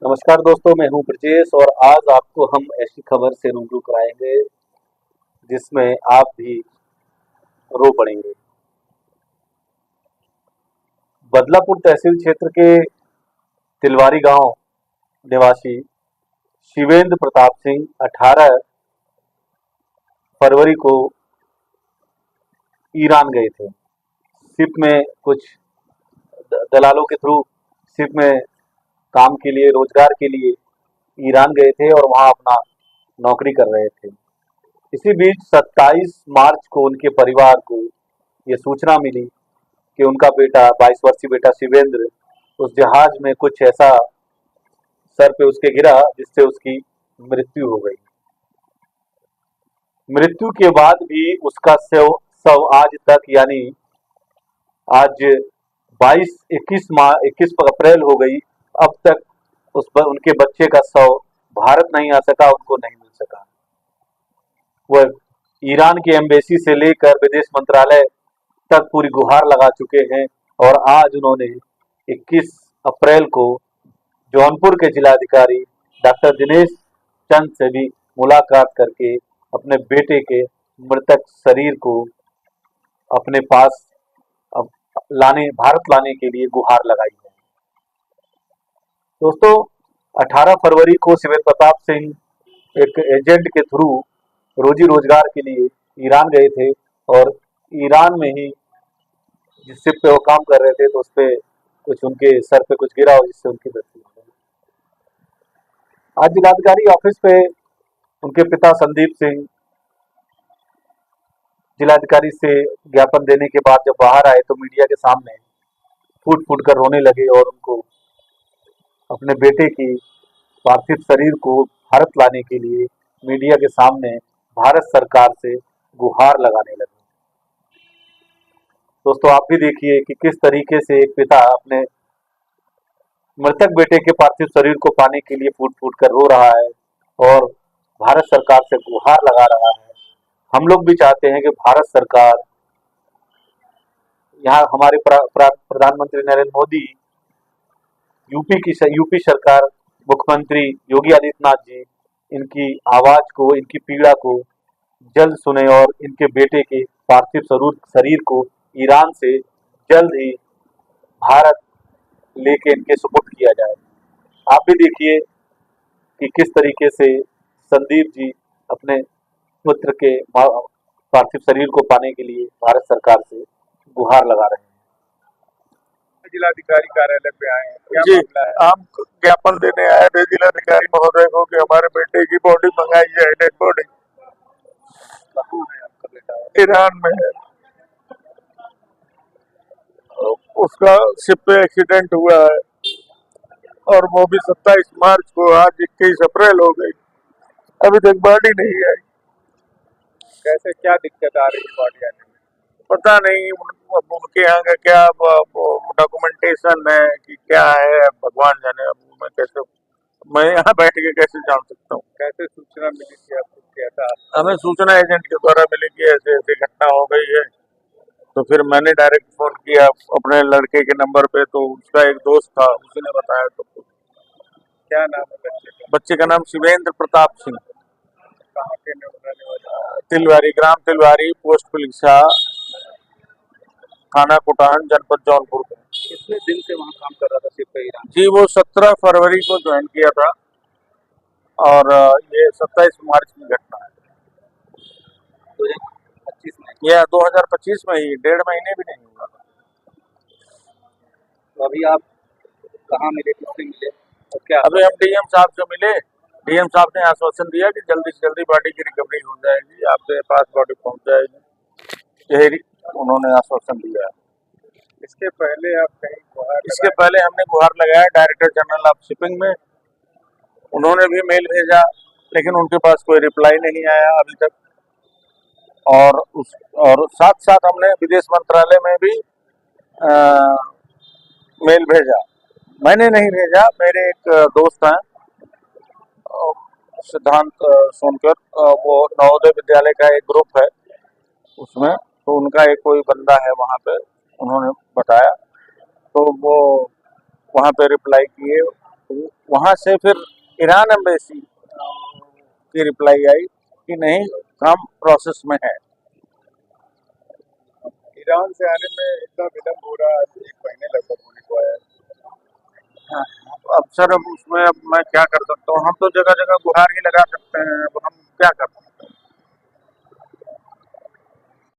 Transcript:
नमस्कार दोस्तों, मैं हूं ब्रजेश और आज आपको हम ऐसी खबर से रूबरू कराएंगे जिसमें आप भी रो पड़ेंगे। बदलापुर तहसील क्षेत्र के तिलवारी गांव निवासी शिवेंद्र प्रताप सिंह 18 फरवरी को ईरान गए थे। शिप में कुछ दलालों के थ्रू शिप में काम के लिए, रोजगार के लिए ईरान गए थे और वहां अपना नौकरी कर रहे थे। इसी बीच 27 मार्च को उनके परिवार को ये सूचना मिली कि उनका बेटा, 22 वर्षीय बेटा शिवेंद्र, उस जहाज में कुछ ऐसा सर पे उसके गिरा जिससे उसकी मृत्यु हो गई। मृत्यु के बाद भी उसका शव शव आज तक, यानी आज 21 अप्रैल हो गई, अब तक उनके बच्चे का शव भारत नहीं आ सका, उनको नहीं मिल सका। वह ईरान की एम्बेसी से लेकर विदेश मंत्रालय तक पूरी गुहार लगा चुके हैं और आज उन्होंने 21 अप्रैल को जौनपुर के जिलाधिकारी डॉक्टर दिनेश चंद से भी मुलाकात करके अपने बेटे के मृतक शरीर को अपने पास भारत लाने के लिए गुहार लगाई है। दोस्तों, 18 फरवरी को शिवेंद्र प्रताप सिंह एक एजेंट के थ्रू रोजी रोजगार के लिए ईरान गए थे और ईरान में ही जिस शिप पे वो काम कर रहे थे तो उस पे कुछ उनके सर पे कुछ गिरा और जिससे उनकी मृत्यु हो गई। आज जिलाधिकारी ऑफिस पे उनके पिता संदीप सिंह जिलाधिकारी से ज्ञापन देने के बाद जब बाहर आए तो मीडिया के सामने फूट फूट कर रोने लगे और उनको अपने बेटे की पार्थिव शरीर को भारत लाने के लिए मीडिया के सामने भारत सरकार से गुहार लगाने लगे। दोस्तों, आप भी देखिए कि किस तरीके से एक पिता अपने मृतक बेटे के पार्थिव शरीर को पाने के लिए फूट फूट कर रो रहा है और भारत सरकार से गुहार लगा रहा है। हम लोग भी चाहते हैं कि भारत सरकार, यहाँ हमारे प्रधानमंत्री नरेंद्र मोदी, यूपी सरकार, मुख्यमंत्री योगी आदित्यनाथ जी इनकी आवाज को, इनकी पीड़ा को जल्द सुने और इनके बेटे के पार्थिव शरीर को ईरान से जल्द ही भारत लेके इनके सुपुर्द किया जाए। आप भी देखिए कि किस तरीके से संदीप जी अपने पुत्र के पार्थिव शरीर को पाने के लिए भारत सरकार से गुहार लगा रहे हैं। जिलाधिकारी कार्यालय पे आए हैं, क्या जी, मामला है? हम ज्ञापन देने आए थे जिलाधिकारी महोदय को कि हमारे बेटे की बॉडी मंगाई जाए, डेड बॉडी। कहाँ है आपका बेटा? ईरान में है, उसका शिप पे एक्सीडेंट हुआ है और वो भी 27 मार्च को, आज 21 अप्रैल हो गई, अभी तक बॉडी नहीं आई। कैसे, क्या दिक्कत आ रही है बॉडी आने में? पता नहीं उनके यहाँ का क्या डॉक्यूमेंटेशन है कि क्या है, भगवान जाने। अब मैं यहाँ बैठ के कैसे जान सकता हूँ? कैसे सूचना मिली थी आपको कि ऐसा? हमें सूचना एजेंट के द्वारा मिली कि ऐसे ऐसी घटना हो गई है, तो फिर मैंने डायरेक्ट फोन किया अपने लड़के के नंबर पे, तो उसका एक दोस्त था, उसी ने बताया। तो क्या नाम है बच्चे का? बच्चे का नाम शिवेंद्र प्रताप सिंह, कहाँ के रहने वाले? तिलवारी, ग्राम तिलवारी, पोस्ट पुलिसा, थाना कुटान, जनपद जौनपुर का। कितने दिन से वहाँ काम कर रहा था शिप पे ईरान? जी, वो 17 फरवरी को ज्वाइन किया था और ये 27 मार्च की घटना है। 2025 में? यह 2025 में ही, 1.5 महीने भी नहीं हुआ। तो अभी आप कहाँ मिले, किससे मिले और क्या? अभी हम डीएम साहब से मिले। डीएम साहब ने आश्वासन दिया कि जल्दी से जल्दी बॉडी की रिकवरी हो जाएगी, आपके पास बॉडी पहुंच जाएगी, यही उन्होंने आश्वासन दिया। इसके पहले आप कहीं गुहार इसके पहले हमने गुहार लगाया डायरेक्टर जनरल ऑफ शिपिंग में, उन्होंने भी मेल भेजा लेकिन उनके पास कोई रिप्लाई नहीं आया अभी तक। और साथ साथ हमने विदेश मंत्रालय में भी मेल भेजा। मैंने नहीं भेजा, मेरे एक दोस्त हैं सिद्धांत सोनकर, वो नवोदय विद्यालय का एक ग्रुप है उसमें, तो उनका एक कोई बंदा है वहाँ पे, उन्होंने बताया, तो वो वहाँ पे रिप्लाई किए, वहां से फिर ईरान एम्बेसी की रिप्लाई आई कि नहीं, काम प्रोसेस में है। ईरान से आने में इतना विलम्ब हो रहा है, 1 महीने लगभग होने को आया है। अब सर, अब उसमें अब मैं क्या कर सकता हूँ? हम तो जगह जगह गुहार ही लगा सकते हैं, अब हम क्या कर सकते हैं?